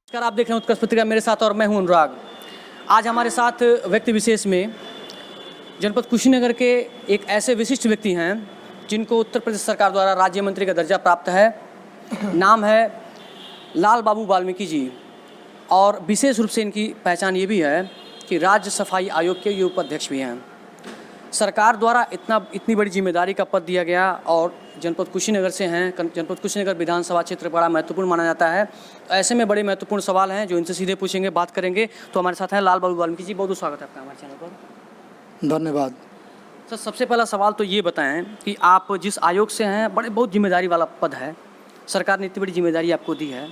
नमस्कार, आप देख रहे हैं उत्कर्ष पत्रिका, मेरे साथ और मैं हूं अनुराग। आज हमारे साथ व्यक्ति विशेष में जनपद कुशीनगर के एक ऐसे विशिष्ट व्यक्ति हैं जिनको उत्तर प्रदेश सरकार द्वारा राज्य मंत्री का दर्जा प्राप्त है। नाम है लाल बाबू वाल्मीकि जी। और विशेष रूप से इनकी पहचान ये भी है कि राज्य सफाई आयोग के ये उपाध्यक्ष भी हैं। सरकार द्वारा इतनी बड़ी जिम्मेदारी का पद दिया गया और जनपद कुशीनगर से हैं। जनपद कुशीनगर विधानसभा क्षेत्र बड़ा महत्वपूर्ण माना जाता है। ऐसे में बड़े महत्वपूर्ण सवाल हैं जो इनसे सीधे पूछेंगे, बात करेंगे। तो हमारे साथ हैं लाल बाबू वाल्मीकि जी। बहुत बहुत स्वागत है आपका हमारे चैनल पर। धन्यवाद सर, सबसे पहला सवाल तो ये बताएं कि आप जिस आयोग से हैं, बहुत जिम्मेदारी वाला पद है। सरकार ने इतनी बड़ी जिम्मेदारी आपको दी है।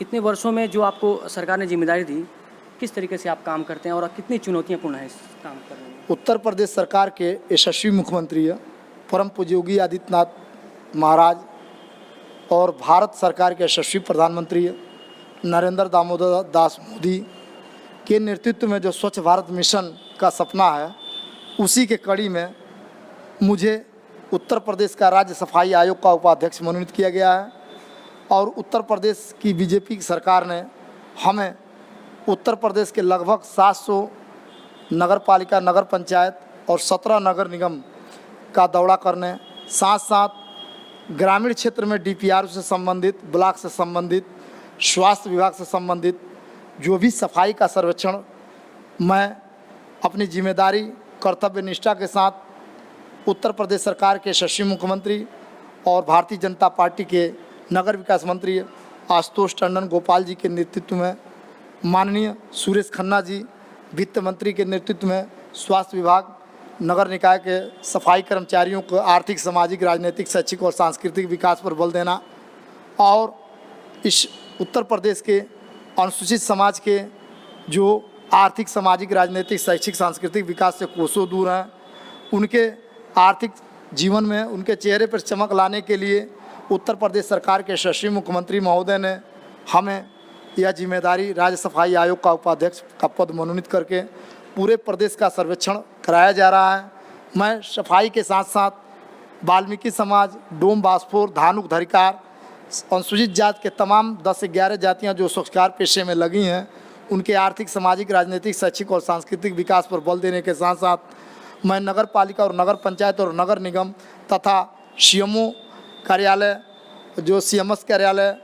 इतने वर्षों में जो आपको सरकार ने जिम्मेदारी दी, किस तरीके से आप काम करते हैं और कितनी चुनौतियाँ है इस काम करने में? उत्तर प्रदेश सरकार के यशस्वी मुख्यमंत्री परम पूज्य योगी आदित्यनाथ महाराज और भारत सरकार के यशस्वी प्रधानमंत्री नरेंद्र दामोदर दास मोदी के नेतृत्व में जो स्वच्छ भारत मिशन का सपना है, उसी के कड़ी में मुझे उत्तर प्रदेश का राज्य सफाई आयोग का उपाध्यक्ष मनोनीत किया गया है। और उत्तर प्रदेश की बीजेपी की सरकार ने हमें उत्तर प्रदेश के लगभग 700 नगर पालिका, नगर पंचायत और 17 नगर निगम का दौरा करने, साथ साथ ग्रामीण क्षेत्र में डीपीआर से संबंधित, ब्लॉक से संबंधित, स्वास्थ्य विभाग से संबंधित जो भी सफाई का सर्वेक्षण मैं अपनी जिम्मेदारी, कर्तव्य निष्ठा के साथ उत्तर प्रदेश सरकार के यशस्वी मुख्यमंत्री और भारतीय जनता पार्टी के नगर विकास मंत्री आशुतोष टंडन गोपाल जी के नेतृत्व में, माननीय सुरेश खन्ना जी वित्त मंत्री के नेतृत्व में, स्वास्थ्य विभाग, नगर निकाय के सफाई कर्मचारियों को आर्थिक, सामाजिक, राजनीतिक, शैक्षिक और सांस्कृतिक विकास पर बल देना और इस उत्तर प्रदेश के अनुसूचित समाज के जो आर्थिक, सामाजिक, राजनीतिक, शैक्षिक, सांस्कृतिक विकास से कोसों दूर हैं, उनके आर्थिक जीवन में उनके चेहरे पर चमक लाने के लिए उत्तर प्रदेश सरकार के यशस्वी मुख्यमंत्री महोदय ने हमें यह जिम्मेदारी राज्य सफाई आयोग का उपाध्यक्ष का पद मनोनीत करके पूरे प्रदेश का सर्वेक्षण कराया जा रहा है। मैं सफाई के साथ साथ वाल्मीकि समाज, डोम, बास्फोर, धानुक, धरिकार, अनुसूचित जाति के तमाम 10 से 11 जातियाँ जो स्वच्छकार पेशे में लगी हैं, उनके आर्थिक, सामाजिक, राजनीतिक, शैक्षिक और सांस्कृतिक विकास पर बल देने के साथ साथ मैं नगर पालिका और नगर पंचायत और नगर निगम तथा सीएमओ कार्यालय, जो सीएमएस कार्यालय,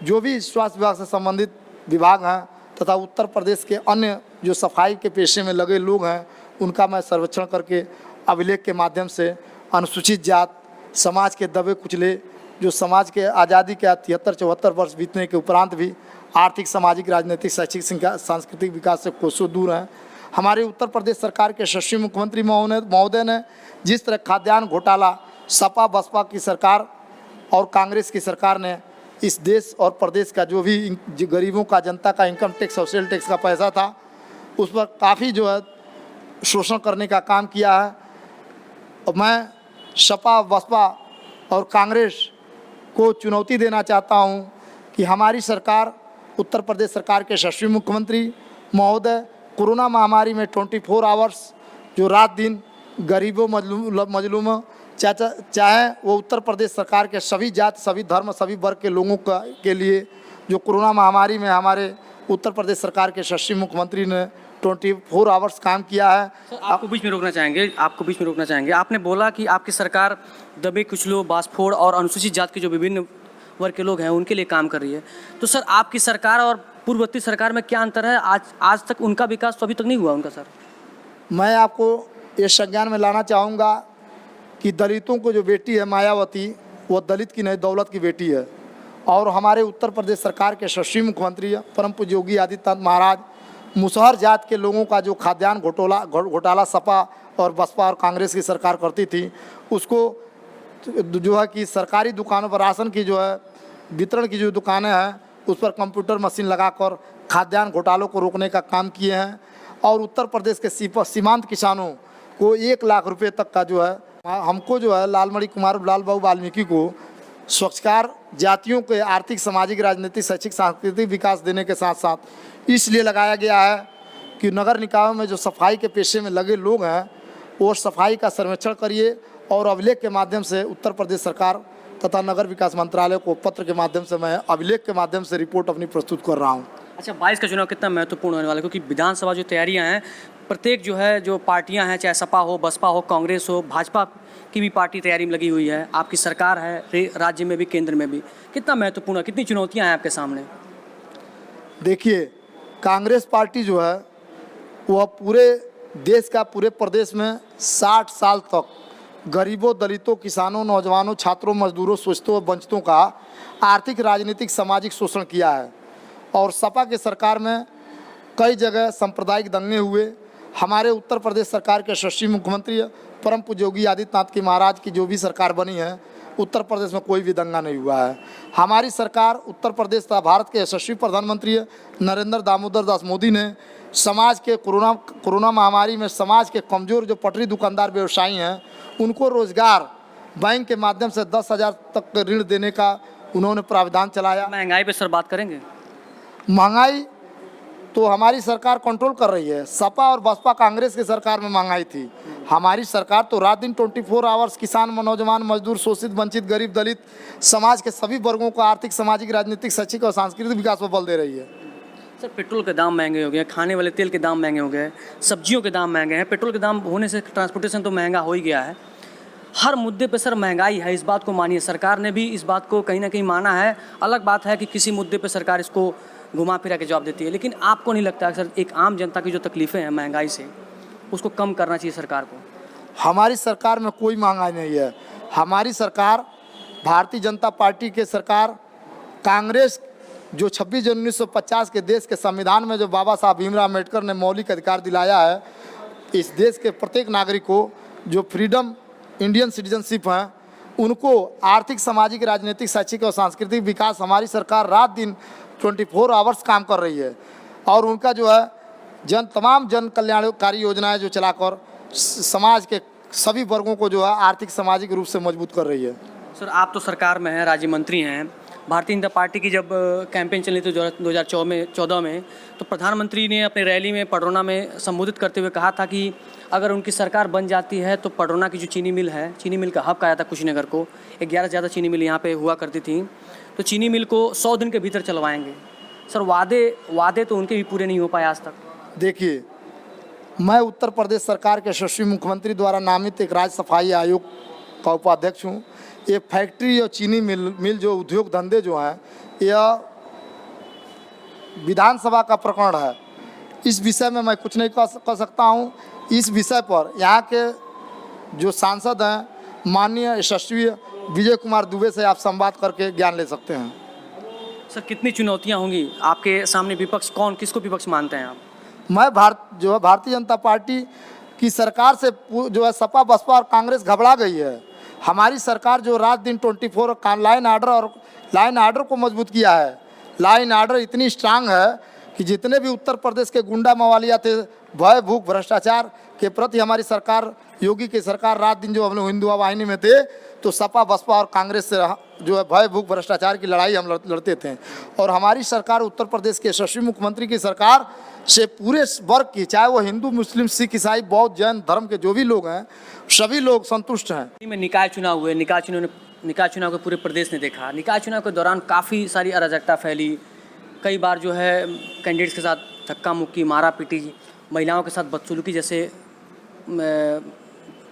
जो भी स्वास्थ्य विभाग से संबंधित विभाग हैं तथा उत्तर प्रदेश के अन्य जो सफाई के पेशे में लगे लोग हैं, उनका मैं सर्वेक्षण करके अभिलेख के माध्यम से अनुसूचित जाति समाज के दबे कुचले, जो समाज के आज़ादी के 73-74 वर्ष बीतने के उपरांत भी आर्थिक, सामाजिक, राजनीतिक, शैक्षिक, सांस्कृतिक विकास से कोसों दूर हैं। हमारे उत्तर प्रदेश सरकार के यशस्वी मुख्यमंत्री महोदय ने जिस तरह खाद्यान्न घोटाला सपा बसपा की सरकार और कांग्रेस की सरकार ने इस देश और प्रदेश का जो भी गरीबों का, जनता का इनकम टैक्स और सेल टैक्स का पैसा था, उस पर काफ़ी जो है शोषण करने का काम किया है। और मैं सपा बसपा और कांग्रेस को चुनौती देना चाहता हूं कि हमारी सरकार, उत्तर प्रदेश सरकार के यशस्वी मुख्यमंत्री महोदय कोरोना महामारी में 24 आवर्स जो रात दिन गरीबों, मजलूमों, चाहे वो उत्तर प्रदेश सरकार के सभी जाति, सभी धर्म, सभी वर्ग के लोगों के लिए जो कोरोना महामारी में हमारे उत्तर प्रदेश सरकार के यशस्वी मुख्यमंत्री ने 24 आवर्स काम किया है। आपको बीच में रोकना चाहेंगे। आपने बोला कि आपकी सरकार दबे कुचलों, बास्फोड़ और अनुसूचित जाति के जो विभिन्न वर्ग के लोग हैं उनके लिए काम कर रही है। तो सर, आपकी सरकार और पूर्ववर्ती सरकार में क्या अंतर है? आज तक उनका विकास तो अभी तक नहीं हुआ उनका। सर, मैं आपको ये संज्ञान में लाना चाहूँगा कि दलितों को जो बेटी है मायावती, वो दलित की नहीं, दौलत की बेटी है। और हमारे उत्तर प्रदेश सरकार के यशस्वी मुख्यमंत्री परम पूज्य योगी आदित्यनाथ महाराज मुसहर जात के लोगों का जो खाद्यान्न घोटाला सपा और बसपा और कांग्रेस की सरकार करती थी, उसको जो है कि सरकारी दुकानों पर राशन की जो है वितरण की जो दुकानें हैं, उस पर कंप्यूटर मशीन लगाकर खाद्यान्न घोटालों को रोकने का काम किए हैं। और उत्तर प्रदेश के सीमांत किसानों को 1 लाख रुपये तक का जो है, हमको जो है लाल बाबू वाल्मीकि को स्वच्छकार जातियों के आर्थिक, सामाजिक, राजनीतिक, शैक्षिक, सांस्कृतिक विकास देने के साथ साथ इसलिए लगाया गया है कि नगर निकायों में जो सफाई के पेशे में लगे लोग हैं, वो सफाई का सर्वेक्षण करिए और अभिलेख के माध्यम से उत्तर प्रदेश सरकार तथा नगर विकास मंत्रालय को पत्र के माध्यम से मैं अभिलेख के माध्यम से रिपोर्ट अपनी प्रस्तुत कर रहा हूँ। अच्छा, 22 का चुनाव कितना महत्वपूर्ण होने वाला है, क्योंकि विधानसभा जो तैयारियां हैं, प्रत्येक जो है जो पार्टियां हैं, चाहे सपा हो, बसपा हो, कांग्रेस हो, भाजपा की भी पार्टी तैयारी में लगी हुई है, आपकी सरकार है राज्य में भी, केंद्र में भी, कितना महत्वपूर्ण है, कितनी चुनौतियां हैं आपके सामने? देखिए, कांग्रेस पार्टी जो है वह पूरे देश का, पूरे प्रदेश में 60 साल तक गरीबों, दलितों, किसानों, नौजवानों, छात्रों, मजदूरों, शोषितों और वंचितों का आर्थिक, राजनीतिक, सामाजिक शोषण किया है। और सपा के सरकार में कई जगह सांप्रदायिक दंगे हुए। हमारे उत्तर प्रदेश सरकार के यशस्वी मुख्यमंत्री परम पूज्य योगी आदित्यनाथ की महाराज की जो भी सरकार बनी है, उत्तर प्रदेश में कोई भी दंगा नहीं हुआ है। हमारी सरकार उत्तर प्रदेश तथा भारत के यशस्वी प्रधानमंत्री नरेंद्र दामोदर दास मोदी ने समाज के कोरोना महामारी में समाज के कमज़ोर जो पटरी दुकानदार व्यवसायी हैं, उनको रोजगार बैंक के माध्यम से 10,000 तक ऋण देने का उन्होंने प्रावधान चलाया। महंगाई पे सर बात करेंगे? महंगाई तो हमारी सरकार कंट्रोल कर रही है। सपा और बसपा कांग्रेस की सरकार में महंगाई थी। हमारी सरकार तो रात दिन 24 आवर्स किसान, नौजवान, मजदूर, शोषित, वंचित, गरीब, दलित समाज के सभी वर्गों को आर्थिक, सामाजिक, राजनीतिक, शैक्षिक और सांस्कृतिक विकास पर बल दे रही है। सर, पेट्रोल के दाम महंगे हो गए, खाने वाले तेल के दाम महंगे हो गए, सब्जियों के दाम महंगे हैं, पेट्रोल के दाम होने से ट्रांसपोर्टेशन तो महंगा हो ही गया है। हर मुद्दे पे सर महंगाई है, इस बात को मानिए। सरकार ने भी इस बात को कहीं ना कहीं माना है। अलग बात है कि किसी मुद्दे पे सरकार इसको घुमा फिरा के जवाब देती है, लेकिन आपको नहीं लगता सर एक आम जनता की जो तकलीफ़ें हैं महंगाई से, उसको कम करना चाहिए सरकार को? हमारी सरकार में कोई महंगाई नहीं है। हमारी सरकार, भारतीय जनता पार्टी के सरकार, कांग्रेस जो 26 जनवरी 1950 के देश के संविधान में जो बाबा साहब भीमराव अम्बेडकर ने मौलिक अधिकार दिलाया है, इस देश के प्रत्येक नागरिक को जो फ्रीडम, इंडियन सिटीजनशिप है, उनको आर्थिक, सामाजिक, राजनीतिक, शैक्षिक और सांस्कृतिक विकास हमारी सरकार रात दिन 24 आवर्स काम कर रही है। और उनका जो है तमाम जन कल्याणकारी योजनाएं जो चलाकर समाज के सभी वर्गों को जो है आर्थिक, सामाजिक रूप से मजबूत कर रही है। सर, आप तो सरकार में हैं, राज्य मंत्री हैं। भारतीय जनता पार्टी की जब कैंपेन चली थी 2014 में, तो प्रधानमंत्री ने अपनी रैली में पडरौना में संबोधित करते हुए कहा था कि अगर उनकी सरकार बन जाती है तो पडरौना की जो चीनी मिल है, चीनी मिल का हब कहा जाता कुशीनगर को, 11 से ज़्यादा चीनी मिल यहाँ पे हुआ करती थी, तो चीनी मिल को 100 दिन के भीतर चलवाएंगे। सर, वादे तो उनके भी पूरे नहीं हो पाए आज तक। देखिए, मैं उत्तर प्रदेश सरकार के यशस्वी मुख्यमंत्री द्वारा नामित एक राज्य सफाई आयोग का उपाध्यक्ष हूँ। ये फैक्ट्री और चीनी मिल जो उद्योग धंधे जो हैं, यह विधानसभा का प्रकरण है। इस विषय में मैं कुछ नहीं कर सकता हूँ। इस विषय पर यहाँ के जो सांसद हैं, माननीय यशस्वी विजय कुमार दुबे से आप संवाद करके ज्ञान ले सकते हैं। सर, कितनी चुनौतियाँ होंगी आपके सामने? विपक्ष कौन, किसको विपक्ष मानते हैं आप? मैं भारतीय जनता पार्टी की सरकार से जो है सपा, बसपा और कांग्रेस घबरा गई है। हमारी सरकार जो रात दिन 24 लाइन आर्डर को मजबूत किया है। लाइन आर्डर इतनी स्ट्रांग है कि जितने भी उत्तर प्रदेश के गुंडा मवालिया थे, भय, भूख, भ्रष्टाचार के प्रति हमारी सरकार, योगी की सरकार रात दिन जो हम लोग हिंदुआ वाहिनी में थे, तो सपा, बसपा और कांग्रेस से जो है भय, भूख, भ्रष्टाचार की लड़ाई हम लड़ते थे। और हमारी सरकार, उत्तर प्रदेश के यशस्वी मुख्यमंत्री की सरकार से पूरे वर्ग की, चाहे वो हिंदू, मुस्लिम, सिख, ईसाई, बौद्ध, जैन धर्म के जो भी लोग हैं, सभी लोग संतुष्ट हैं। में निकाय चुनाव हुए, निकाय चुनाव को पूरे प्रदेश ने देखा। निकाय चुनाव के दौरान काफ़ी सारी अराजकता फैली। कई बार जो है कैंडिडेट्स के साथ धक्का मुक्की, मारा पीटी, महिलाओं के साथ बदसलूकी जैसे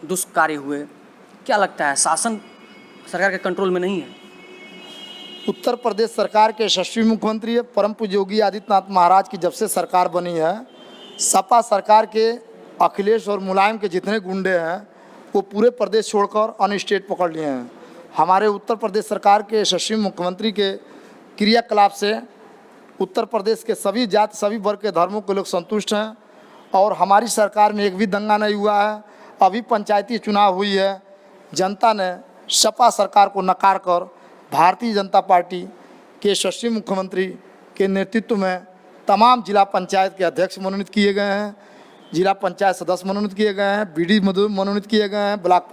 दुष्कार्य हुए। क्या लगता है, शासन सरकार के कंट्रोल में नहीं है? उत्तर प्रदेश सरकार के यशस्वी मुख्यमंत्री परम पूज्य योगी आदित्यनाथ महाराज की जब से सरकार बनी है, सपा सरकार के अखिलेश और मुलायम के जितने गुंडे हैं वो पूरे प्रदेश छोड़कर अन्य स्टेट पकड़ लिए हैं। हमारे उत्तर प्रदेश सरकार के यशस्वी मुख्यमंत्री के क्रियाकलाप से उत्तर प्रदेश के सभी जाति, सभी वर्ग के धर्मों के लोग संतुष्ट हैं। और हमारी सरकार में एक भी दंगा नहीं हुआ है। अभी पंचायती चुनाव हुई है, जनता ने सपा सरकार को नकार कर भारतीय जनता पार्टी के यशस्वी मुख्यमंत्री के नेतृत्व में तमाम जिला पंचायत के अध्यक्ष मनोनीत किए गए हैं, जिला पंचायत सदस्य मनोनीत किए गए हैं, बीडी मनोनीत किए गए हैं, ब्लॉक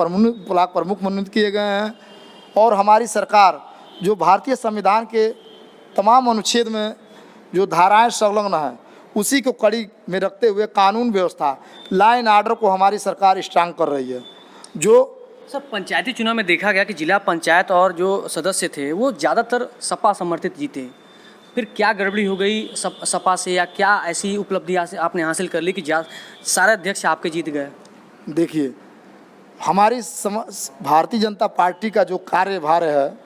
प्रमुख मनोनीत किए गए हैं। और हमारी सरकार जो भारतीय संविधान के तमाम अनुच्छेद में जो धाराएं संलग्न हैं, उसी को कड़ी में रखते हुए कानून व्यवस्था, लाइन आर्डर को हमारी सरकार स्ट्रांग कर रही है। जो सर, पंचायती चुनाव में देखा गया कि जिला पंचायत और जो सदस्य थे वो ज़्यादातर सपा समर्थित जीते। फिर क्या गड़बड़ी हो गई सपा से, या क्या ऐसी उपलब्धि आपने हासिल कर ली कि सारे अध्यक्ष आपके जीत गए? देखिए, हमारी भारतीय जनता पार्टी का जो कार्यभार है,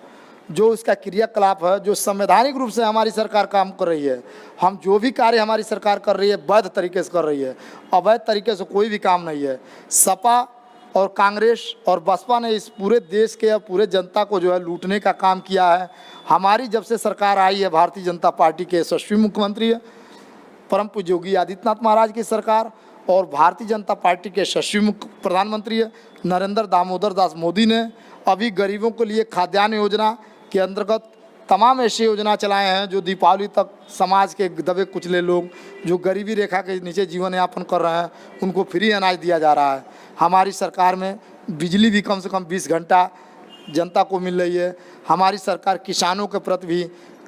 जो इसका क्रियाकलाप है, जो संवैधानिक रूप से हमारी सरकार काम कर रही है, हम जो भी कार्य हमारी सरकार कर रही है वैध तरीके से कर रही है, अवैध तरीके से कोई भी काम नहीं है। सपा और कांग्रेस और बसपा ने इस पूरे देश के या पूरे जनता को जो है लूटने का काम किया है। हमारी जब से सरकार आई है, भारतीय जनता पार्टी के यशस्वी मुख्यमंत्री है परम पूज्य योगी आदित्यनाथ महाराज की सरकार, और भारतीय जनता पार्टी के यशस्वी प्रधानमंत्री है नरेंद्र दामोदर दास मोदी ने अभी गरीबों के लिए खाद्यान्न योजना के अंतर्गत तमाम ऐसी योजना चलाए हैं जो दीपावली तक समाज के दबे कुचले लोग जो गरीबी रेखा के नीचे जीवन यापन कर रहे हैं उनको फ्री अनाज दिया जा रहा है। हमारी सरकार में बिजली भी कम से कम 20 घंटा जनता को मिल रही है। हमारी सरकार किसानों के प्रति भी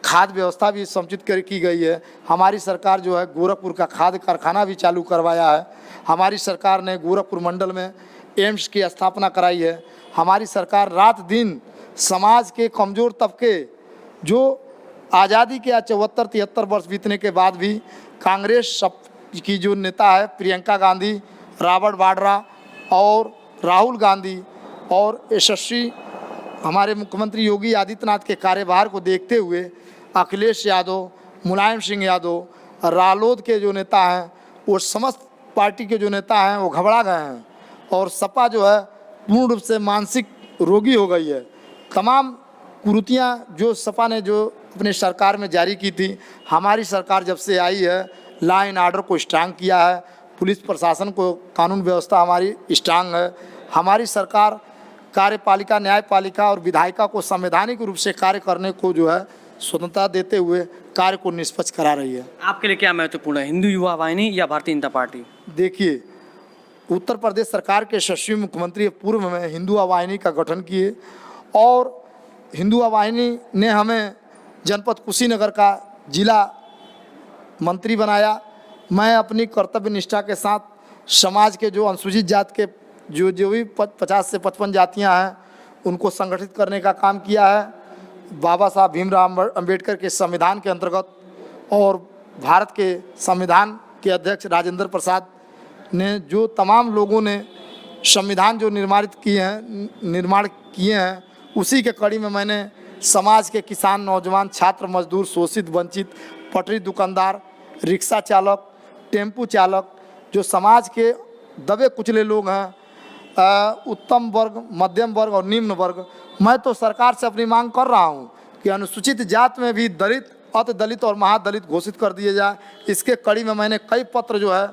खाद्य व्यवस्था भी समुचित की गई है। हमारी सरकार जो है गोरखपुर का खाद्य कारखाना भी चालू करवाया है। हमारी सरकार ने गोरखपुर मंडल में एम्स की स्थापना कराई है। हमारी सरकार रात दिन समाज के कमज़ोर तबके जो आज़ादी के 74-73 वर्ष बीतने के बाद भी कांग्रेस की जो नेता है प्रियंका गांधी, रॉबर्ट वाड्रा और राहुल गांधी और यशस्वी हमारे मुख्यमंत्री योगी आदित्यनाथ के कार्यभार को देखते हुए अखिलेश यादव, मुलायम सिंह यादव, रालोद के जो नेता हैं, वो समस्त पार्टी के जो नेता हैं वो घबरा गए हैं और सपा जो है पूर्ण रूप से मानसिक रोगी हो गई है। तमाम कुरीतियाँ जो सपा ने जो अपने सरकार में जारी की थी, हमारी सरकार जब से आई है लॉ एंड ऑर्डर को स्ट्रांग किया है, पुलिस प्रशासन को कानून व्यवस्था हमारी स्ट्रांग है। हमारी सरकार कार्यपालिका, न्यायपालिका और विधायिका को संवैधानिक रूप से कार्य करने को जो है स्वतंत्रता देते हुए कार्य को निष्पक्ष करा रही है। आपके लिए क्या महत्वपूर्ण है, हिंदू युवा वाहिनी या भारतीय जनता पार्टी? देखिए, उत्तर प्रदेश सरकार के यशस्वी मुख्यमंत्री पूर्व में हिंदू वाहिनी का गठन किए और हिंदू वाहिनी ने हमें जनपद कुशीनगर का जिला मंत्री बनाया। मैं अपनी कर्तव्य निष्ठा के साथ समाज के जो अनुसूचित जात के जो भी 50 से 55 जातियां हैं उनको संगठित करने का काम किया है। बाबा साहब भीमराव अंबेडकर के संविधान के अंतर्गत और भारत के संविधान के अध्यक्ष राजेंद्र प्रसाद ने जो तमाम लोगों ने संविधान जो निर्माण किए हैं उसी के कड़ी में मैंने समाज के किसान, नौजवान, छात्र, मजदूर, शोषित, वंचित, पटरी दुकानदार, रिक्शा चालक, टेम्पू चालक, जो समाज के दबे कुचले लोग हैं, उत्तम वर्ग, मध्यम वर्ग और निम्न वर्ग, मैं तो सरकार से अपनी मांग कर रहा हूं कि अनुसूचित जात में भी दलित, अति दलित और महादलित घोषित कर दिए जाए। इसके कड़ी में मैंने कई पत्र जो है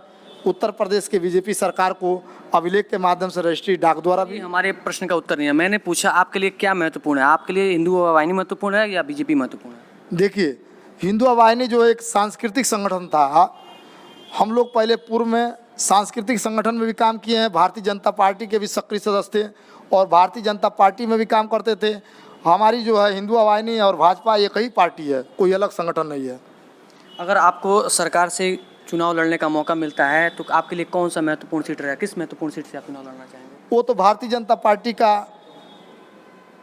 उत्तर प्रदेश के बीजेपी सरकार को अभिलेख के माध्यम से रजिस्ट्री डाक द्वारा भी। हमारे प्रश्न का उत्तर नहीं है। मैंने पूछा आपके लिए क्या महत्वपूर्ण है, आपके लिए हिंदू वाहिनी महत्वपूर्ण है या बीजेपी महत्वपूर्ण है? देखिए, हिंदू वाहिनी जो एक सांस्कृतिक संगठन था, हम लोग पहले पूर्व में सांस्कृतिक संगठन में भी काम किए हैं, भारतीय जनता पार्टी के भी सक्रिय सदस्य थे और भारतीय जनता पार्टी में भी काम करते थे। हमारी जो है हिंदू वाहिनी और भाजपा एक ही पार्टी है, कोई अलग संगठन नहीं है। अगर आपको सरकार से चुनाव लड़ने का मौका मिलता है तो आपके लिए कौन सा महत्वपूर्ण सीट रहेगा, किस महत्वपूर्ण सीट से आप चुनाव लड़ना चाहेंगे? वो तो भारतीय जनता पार्टी का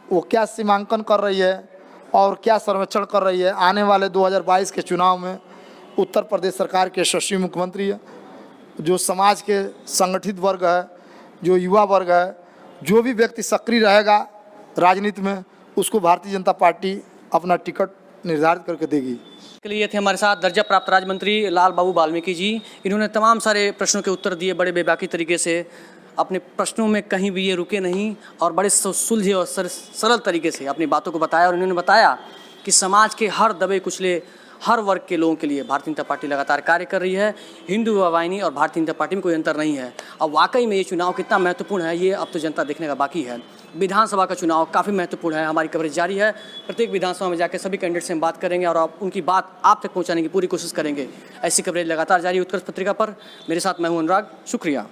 वो क्या सीमांकन कर रही है और क्या सर्वेक्षण कर रही है। आने वाले 2022 के चुनाव में उत्तर प्रदेश सरकार के यशस्वी मुख्यमंत्री है, जो समाज के संगठित वर्ग है, जो युवा वर्ग है, जो भी व्यक्ति सक्रिय रहेगा राजनीति में, उसको भारतीय जनता पार्टी अपना टिकट निर्धारित करके देगी। के लिए थे हमारे साथ दर्जा प्राप्त राज्य मंत्री लाल बाबू वाल्मीकि जी। इन्होंने तमाम सारे प्रश्नों के उत्तर दिए बड़े बेबाकी तरीके से। अपने प्रश्नों में कहीं भी ये रुके नहीं और बड़े सुलझे और सरल तरीके से अपनी बातों को बताया। और इन्होंने बताया कि समाज के हर दबे कुचले हर वर्ग के लोगों के लिए भारतीय जनता पार्टी लगातार कार्य कर रही है। हिंदू वाहिनी और भारतीय जनता पार्टी में कोई अंतर नहीं है। अब वाकई में ये चुनाव कितना महत्वपूर्ण है ये अब तो जनता देखने का बाकी है। विधानसभा का चुनाव काफ़ी महत्वपूर्ण है। हमारी कवरेज जारी है। प्रत्येक विधानसभा में जाकर सभी कैंडिडेट से हम बात करेंगे और आप उनकी बात आप तक पहुँचाने की पूरी कोशिश करेंगे। ऐसी कवरेज लगातार जारी उत्कर्ष पत्रिका पर। मेरे साथ मैं हूँ अनुराग। शुक्रिया।